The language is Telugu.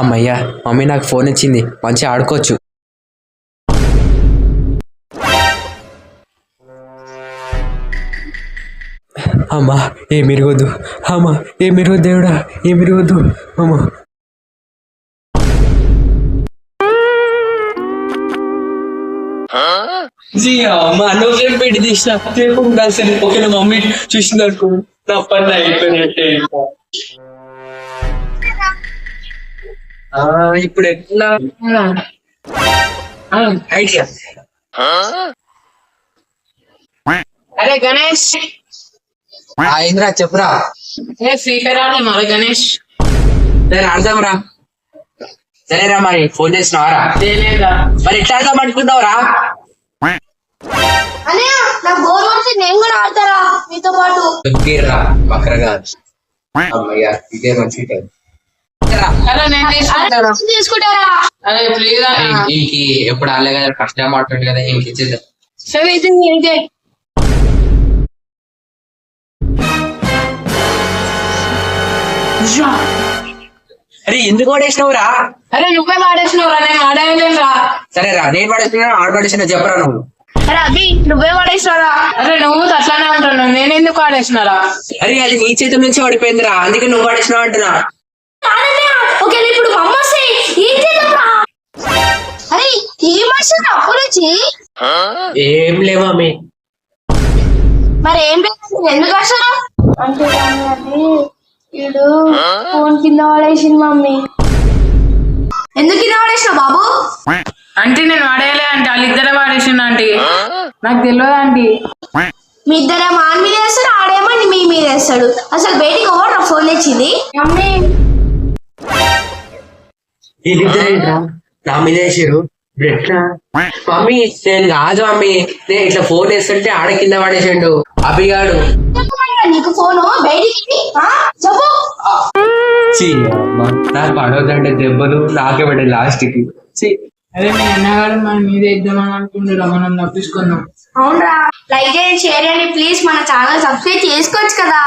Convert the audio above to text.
అమ్మయ్యా, మమ్మీ నాకు ఫోన్ ఇచ్చింది, మంచిగా ఆడుకోవచ్చు. అమ్మా ఏమిరగొద్దు, అమ్మా ఏమిరగొద్దు, దేవుడా ఏమిరగొద్దు అమ్మా. అమ్మా నువ్వేం పెట్టి తీసిన సరే ఓకే, మమ్మీ చూసిందనుకో నా పని అయిపోయినట్టే. ఇప్పుడు ఎట్లా ఐడియా? అరే గణేష్, ఇంద్రా చెప్పురా. ఫ్రీ ఫైర్ ఆడే మరి గణేష్. సరే ఆడదాంరా. సరేరా, మరి ఫోన్ చేసినావారా? చేయలేదా? మరి ఎట్లా ఆడదాం అనుకుంటావురా? నేను కూడా ఆడతారా మీతో పాటు? బకరగా అమ్మయ్యా, ఇదే మంచి టైం. తీసుకుంటారా? అరే ప్లీజ్ ఇంకి ఎప్పుడు ఆడలే కదా, ఫస్ట్ టైం ఆడుతుంది కదా, ఇంక ఇచ్చేద్దాం. సరే అయితే అరే ఎందుకు వాడేసినావురా? అరే నువ్వే వాడేసినవురా, నేను వాడేయలేనురా. సరేరా, నేను వాడేసినా ఆడు వాడేసినా చెప్పరా నువ్వు. అరే అభి నువ్వే వాడేసినారా? అరే నువ్వు అట్లానే అంటున్నావు, నేను ఎందుకు వాడేసినారా? అరే అది నీ చేతుల నుంచి పడిపోయిందిరా, అందుకే నువ్వు వాడేసినావు అంటున్నా. ఓకే ఇప్పుడు అమ్మ వస్తే ఏం చేద్దాంరా? అరే ఏం వస్తుంది అప్పు నుంచి? ఏం లేవా మీ మరి ఏం లేదు, ఎందుకు వస్తారు అంటే అది వీడు ఫోన్ కింద వాడేసింది మమ్మీ. ఎందుకు కింద వాడేసినావు బాబు? అంటే నేను వాడేయలే అంటే వాళ్ళిద్దరే వాడేసిండు ఆంటీ, నాకు తెలియదు ఆంటీ. మీ ఇద్దరే మా మీద వేస్తాడు, ఆడేమో మీ మీద వేస్తాడు. అసలు బయటికి ఎవరు ఫోన్ తెచ్చింది? మమ్మీ వీళ్ళిద్దరేంట్రా నా మీద వేసారు? మమ్మీ నేను కాదు మమ్మీ, నేను ఇట్లా ఫోన్ వేస్తుంటే ఆడ కింద పడేసాడు అభిగాడు. నీకు ఫోను బయటికి చెప్పు. నాకు పడవద్దంటే దెబ్బలు నాకే పడే లాస్ట్ కి. అరే మీ అన్నగారు మన మీద ఇద్దామని అనుకుంటున్నా, మనం తప్పించుకుందాం. అవునరా, లైక్ చేయండి, షేర్ చేయండి ప్లీజ్. మన ఛానల్ సబ్స్క్రైబ్ చేసుకోవచ్చు కదా.